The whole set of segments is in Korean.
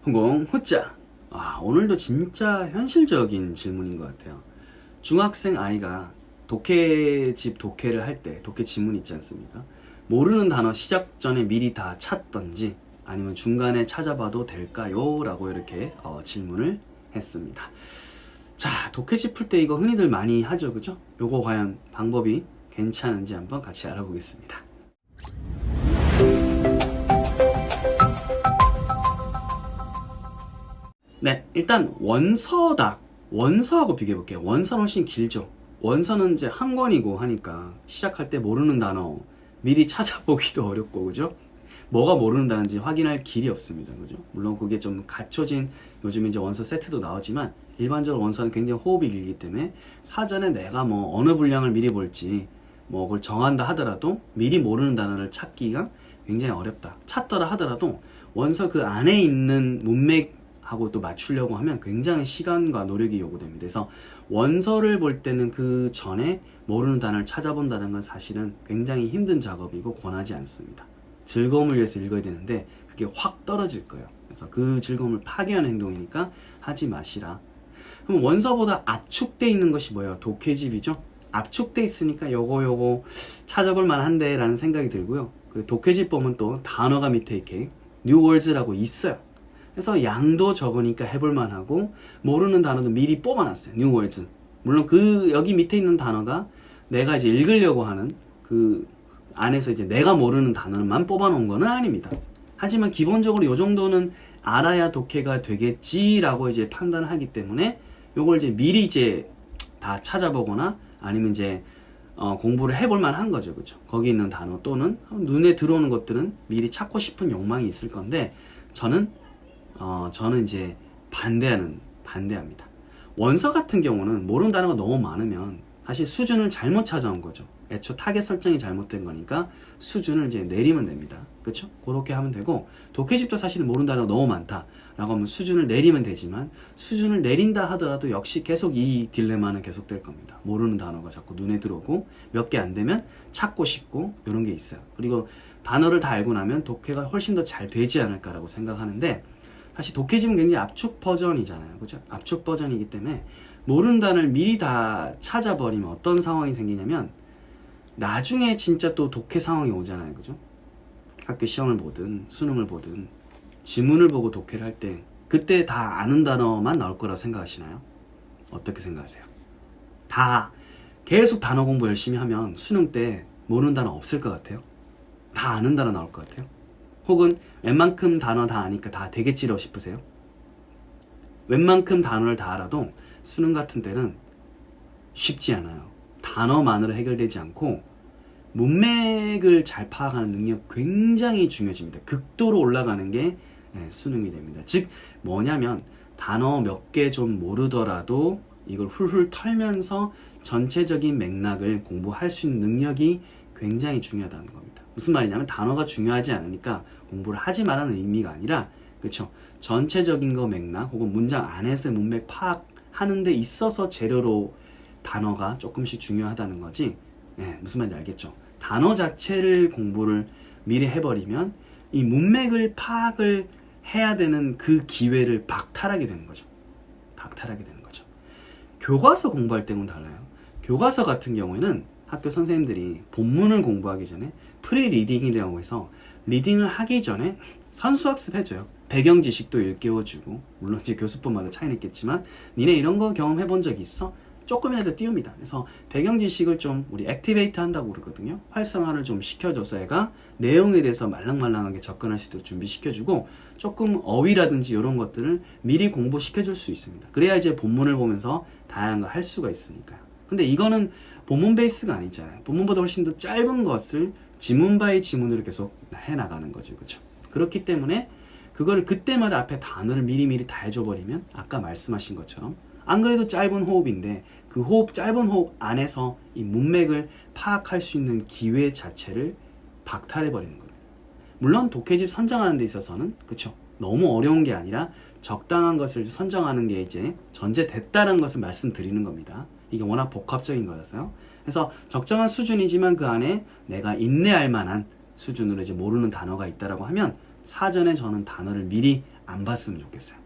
후공 후자. 오늘도 진짜 현실적인 질문인 것 같아요. 중학생 아이가 독해집 독해를 할 때 독해 지문 있지 않습니까? 모르는 단어 시작 전에 미리 다 찾던지 아니면 중간에 찾아봐도 될까요? 라고 이렇게 질문을 했습니다. 자, 독해집 풀 때 이거 흔히들 많이 하죠, 그죠? 요거 과연 방법이 괜찮은지 한번 같이 알아보겠습니다. 네, 일단 원서다. 원서하고 비교해볼게요. 원서는 훨씬 길죠. 원서는 이제 한 권이고 하니까 시작할 때 모르는 단어 미리 찾아보기도 어렵고, 그죠? 뭐가 모르는 단어인지 확인할 길이 없습니다, 그죠? 물론 그게 좀 갖춰진 요즘 이제 원서 세트도 나오지만 일반적으로 원서는 굉장히 호흡이 길기 때문에 사전에 내가 뭐 어느 분량을 미리 볼지 뭐 그걸 정한다 하더라도 미리 모르는 단어를 찾기가 굉장히 어렵다. 찾더라 하더라도 원서 그 안에 있는 문맥하고 또 맞추려고 하면 굉장히 시간과 노력이 요구됩니다. 그래서 원서를 볼 때는 그 전에 모르는 단어를 찾아본다는 건 사실은 굉장히 힘든 작업이고 권하지 않습니다. 즐거움을 위해서 읽어야 되는데 그게 확 떨어질 거예요. 그래서 그 즐거움을 파괴하는 행동이니까 하지 마시라. 그럼 원서보다 압축돼 있는 것이 뭐예요? 독해집이죠. 압축돼 있으니까 요거 찾아볼 만한데 라는 생각이 들고요. 그리고 독해집 보면 또 단어가 밑에 이렇게 new words라고 있어요. 그래서 양도 적으니까 해볼 만하고 모르는 단어도 미리 뽑아놨어요. new words. 물론 그 여기 밑에 있는 단어가 내가 이제 읽으려고 하는 그 안에서 이제 내가 모르는 단어만 뽑아놓은 거는 아닙니다. 하지만 기본적으로 요 정도는 알아야 독해가 되겠지라고 이제 판단을 하기 때문에 요걸 이제 미리 이제 다 찾아보거나 아니면 이제 공부를 해볼 만한 거죠, 그렇죠? 거기 있는 단어 또는 눈에 들어오는 것들은 미리 찾고 싶은 욕망이 있을 건데 저는 이제 반대합니다. 원서 같은 경우는 모르는 단어가 너무 많으면 사실 수준을 잘못 찾아온 거죠. 애초 타겟 설정이 잘못된 거니까 수준을 이제 내리면 됩니다. 그쵸? 그렇게 하면 되고, 독해집도 사실은 모르는 단어가 너무 많다 라고 하면 수준을 내리면 되지만 수준을 내린다 하더라도 역시 계속 이 딜레마는 계속될 겁니다. 모르는 단어가 자꾸 눈에 들어오고 몇 개 안 되면 찾고 싶고 이런 게 있어요. 그리고 단어를 다 알고 나면 독해가 훨씬 더 잘 되지 않을까라고 생각하는데, 사실 독해집은 굉장히 압축 버전이잖아요. 그죠? 압축 버전이기 때문에 모르는 단어를 미리 다 찾아버리면 어떤 상황이 생기냐면 나중에 진짜 또 독해 상황이 오잖아요. 그죠? 학교 시험을 보든 수능을 보든 지문을 보고 독해를 할 때 그때 다 아는 단어만 나올 거라고 생각하시나요? 어떻게 생각하세요? 다 계속 단어 공부 열심히 하면 수능 때 모르는 단어 없을 것 같아요? 다 아는 단어 나올 것 같아요? 혹은 웬만큼 단어 다 아니까 다 되겠지라고 싶으세요? 웬만큼 단어를 다 알아도 수능 같은 때는 쉽지 않아요. 단어만으로 해결되지 않고 문맥을 잘 파악하는 능력 굉장히 중요해집니다. 극도로 올라가는 게 수능이 됩니다. 즉 뭐냐면 단어 몇 개 좀 모르더라도 이걸 훌훌 털면서 전체적인 맥락을 공부할 수 있는 능력이 굉장히 중요하다는 겁니다. 무슨 말이냐면 단어가 중요하지 않으니까 공부를 하지 말라는 의미가 아니라, 그렇죠? 전체적인 거 맥락 혹은 문장 안에서의 문맥 파악하는 데 있어서 재료로 단어가 조금씩 중요하다는 거지. 무슨 말인지 알겠죠? 단어 자체를 공부를 미리 해버리면 이 문맥을 파악을 해야 되는 그 기회를 박탈하게 되는 거죠. 교과서 공부할 때는 달라요. 교과서 같은 경우에는 학교 선생님들이 본문을 공부하기 전에 프리 리딩이라고 해서 리딩을 하기 전에 선수학습 해줘요. 배경 지식도 일깨워주고, 물론 이제 교수법마다 차이는 있겠지만 니네 이런 거 경험해본 적 있어? 조금이라도 띄웁니다. 그래서 배경 지식을 좀 우리 액티베이트 한다고 그러거든요. 활성화를 좀 시켜줘서 애가 내용에 대해서 말랑말랑하게 접근할 수 있도록 준비시켜주고, 조금 어휘라든지 이런 것들을 미리 공부시켜줄 수 있습니다. 그래야 이제 본문을 보면서 다양한 거 할 수가 있으니까요. 근데 이거는 본문 베이스가 아니잖아요. 본문보다 훨씬 더 짧은 것을 지문 바이 지문으로 계속 해나가는 거죠. 그렇죠? 그렇기 때문에 그걸 그때마다 앞에 단어를 미리미리 다 해줘버리면 아까 말씀하신 것처럼 안 그래도 짧은 호흡인데 그 짧은 호흡 안에서 이 문맥을 파악할 수 있는 기회 자체를 박탈해버리는 겁니다. 물론 독해집 선정하는 데 있어서는, 그쵸, 너무 어려운 게 아니라 적당한 것을 선정하는 게 이제 전제됐다는 것을 말씀드리는 겁니다. 이게 워낙 복합적인 거라서요. 그래서 적정한 수준이지만 그 안에 내가 인내할 만한 수준으로 이제 모르는 단어가 있다라고 하면 사전에 저는 단어를 미리 안 봤으면 좋겠어요.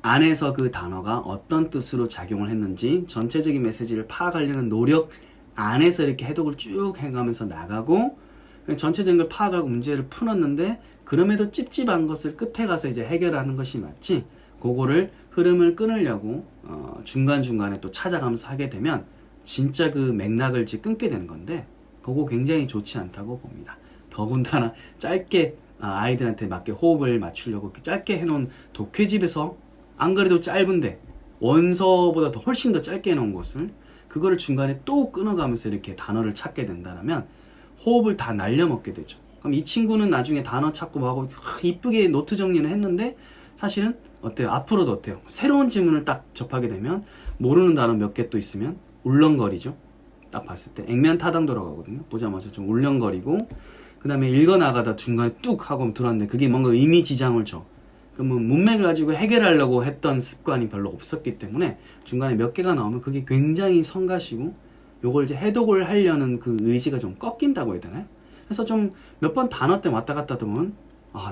안에서 그 단어가 어떤 뜻으로 작용을 했는지 전체적인 메시지를 파악하려는 노력 안에서 이렇게 해독을 쭉 해가면서 나가고 전체적인 걸 파악하고 문제를 풀었는데 그럼에도 찝찝한 것을 끝에 가서 이제 해결하는 것이 맞지, 그거를 흐름을 끊으려고 중간중간에 또 찾아가면서 하게 되면 진짜 그 맥락을 끊게 되는 건데 그거 굉장히 좋지 않다고 봅니다. 더군다나 짧게 아이들한테 맞게 호흡을 맞추려고 짧게 해놓은 독해집에서 안 그래도 짧은데 원서보다 더 훨씬 더 짧게 해놓은 것을 그거를 중간에 또 끊어가면서 이렇게 단어를 찾게 된다면 호흡을 다 날려먹게 되죠. 그럼 이 친구는 나중에 단어 찾고 뭐하고 이쁘게 노트 정리는 했는데 사실은 어때요? 앞으로도 어때요? 새로운 지문을 딱 접하게 되면 모르는 단어 몇 개 또 있으면 울렁거리죠. 딱 봤을 때 액면타당 돌아가거든요. 보자마자 좀 울렁거리고 그 다음에 읽어나가다 중간에 뚝 하고 들어왔는데 그게 뭔가 의미지장을 줘. 그러면 문맥을 가지고 해결하려고 했던 습관이 별로 없었기 때문에 중간에 몇 개가 나오면 그게 굉장히 성가시고 요걸 이제 해독을 하려는 그 의지가 좀 꺾인다고 해야 되나요? 그래서 좀 몇 번 단어 때 왔다 갔다 보면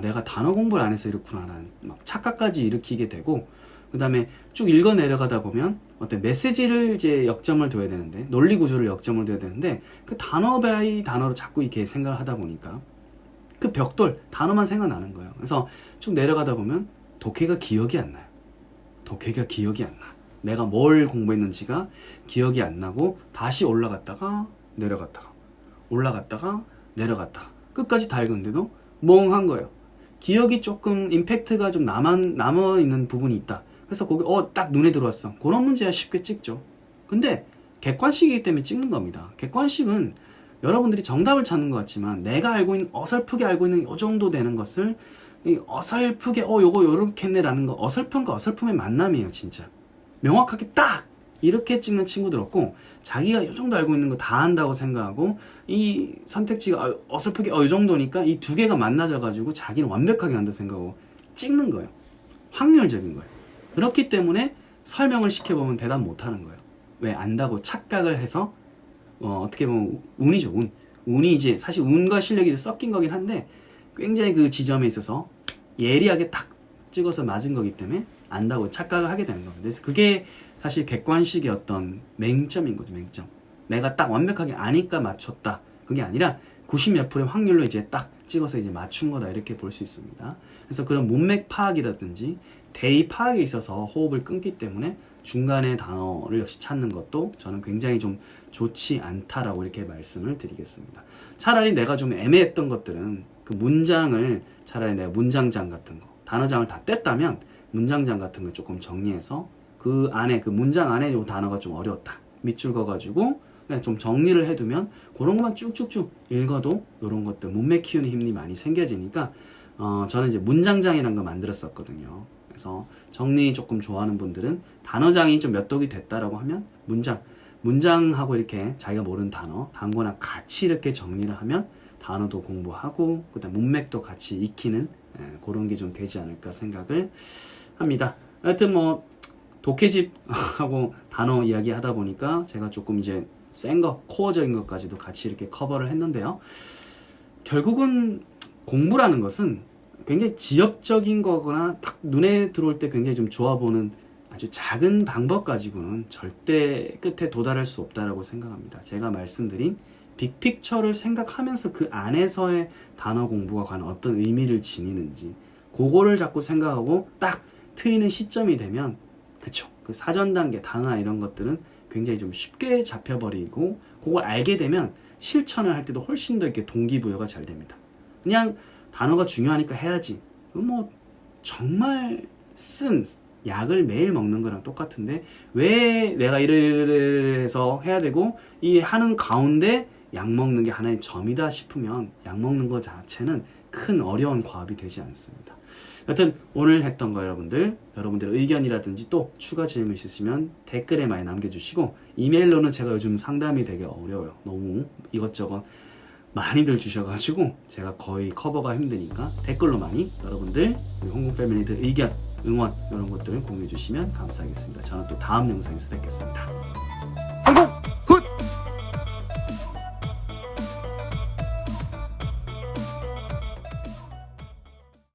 내가 단어 공부를 안 해서 이렇구나 라는 막 착각까지 일으키게 되고 그 다음에 쭉 읽어 내려가다 보면 어떤 메시지를 이제 역점을 둬야 되는데 논리 구조를 역점을 둬야 되는데 그 단어 바이 단어로 자꾸 이렇게 생각을 하다 보니까 그 벽돌 단어만 생각나는 거예요. 그래서 쭉 내려가다 보면 독해가 기억이 안 나요. 독해가 기억이 안 나. 내가 뭘 공부했는지가 기억이 안 나고 다시 올라갔다가 내려갔다가 올라갔다가 내려갔다가 끝까지 다 읽었는데도 멍한 거예요. 기억이 조금 임팩트가 좀 남아있는 부분이 있다. 그래서 거기 딱 눈에 들어왔어. 그런 문제야 쉽게 찍죠. 근데 객관식이기 때문에 찍는 겁니다. 객관식은 여러분들이 정답을 찾는 것 같지만 내가 알고 있는 어설프게 알고 있는 요 정도 되는 것을 어설프게 요거 요렇게 했네라는 거 어설픔과 어설픔의 만남이에요. 진짜 명확하게 딱 이렇게 찍는 친구들 없고 자기가 요 정도 알고 있는 거 다 안다고 생각하고 이 선택지가 어설프게 요 정도니까 이 두 개가 만나져 가지고 자기는 완벽하게 안다 생각하고 찍는 거예요. 확률적인 거예요. 그렇기 때문에 설명을 시켜보면 대답 못하는 거예요. 왜? 안다고 착각을 해서 어떻게 보면 운이죠. 운이 이제 사실 운과 실력이 이제 섞인 거긴 한데 굉장히 그 지점에 있어서 예리하게 딱 찍어서 맞은 거기 때문에 안다고 착각을 하게 되는 겁니다. 그래서 그게 사실 객관식의 어떤 맹점인 거죠. 맹점. 내가 딱 완벽하게 아니까 맞췄다. 그게 아니라 90몇 프로의 확률로 이제 딱 찍어서 이제 맞춘 거다. 이렇게 볼 수 있습니다. 그래서 그런 문맥 파악이라든지 대의 파악에 있어서 호흡을 끊기 때문에 중간에 단어를 역시 찾는 것도 저는 굉장히 좀 좋지 않다라고 이렇게 말씀을 드리겠습니다. 차라리 내가 좀 애매했던 것들은 그 문장을 차라리 내가 문장장 같은 거, 단어장을 다 뗐다면 문장장 같은 걸 조금 정리해서 그 안에 그 문장 안에 요 단어가 좀 어려웠다. 밑줄 그어가지고 그냥 좀 정리를 해두면 그런 것만 쭉쭉쭉 읽어도 이런 것들 문맥 키우는 힘이 많이 생겨지니까 저는 이제 문장장이라는 거 만들었었거든요. 그래서 정리 조금 좋아하는 분들은 단어장이 좀 몇 독이 됐다라고 하면 문장하고 이렇게 자기가 모르는 단어나 같이 이렇게 정리를 하면 단어도 공부하고 그다음 문맥도 같이 익히는 그런 게 좀 되지 않을까 생각을 합니다. 하여튼 뭐 독해집하고 단어 이야기 하다 보니까 제가 조금 이제 센 거, 코어적인 것까지도 같이 이렇게 커버를 했는데요. 결국은 공부라는 것은 굉장히 지엽적인 거거나 딱 눈에 들어올 때 굉장히 좀 좋아 보는 아주 작은 방법 가지고는 절대 끝에 도달할 수 없다라고 생각합니다. 제가 말씀드린 빅픽처를 생각하면서 그 안에서의 단어 공부가 과연 어떤 의미를 지니는지 그거를 자꾸 생각하고 딱 트이는 시점이 되면 그쵸, 그 사전 단계 단어나 이런 것들은 굉장히 좀 쉽게 잡혀버리고 그걸 알게 되면 실천을 할 때도 훨씬 더 이렇게 동기부여가 잘 됩니다. 그냥 단어가 중요하니까 해야지. 뭐 정말 쓴 약을 매일 먹는 거랑 똑같은데 왜 내가 이래서 해야 되고 이 하는 가운데 약 먹는 게 하나의 점이다 싶으면 약 먹는 것 자체는 큰 어려운 과업이 되지 않습니다. 여튼 오늘 했던 거 여러분들의 의견이라든지 또 추가 질문 있으시면 댓글에 많이 남겨주시고 이메일로는 제가 요즘 상담이 되게 어려워요. 너무 이것저것 많이들 주셔가지고 제가 거의 커버가 힘드니까 댓글로 많이 여러분들 우리 홍콩 패밀리들 의견, 응원 이런 것들을 공유해 주시면 감사하겠습니다. 저는 또 다음 영상에서 뵙겠습니다.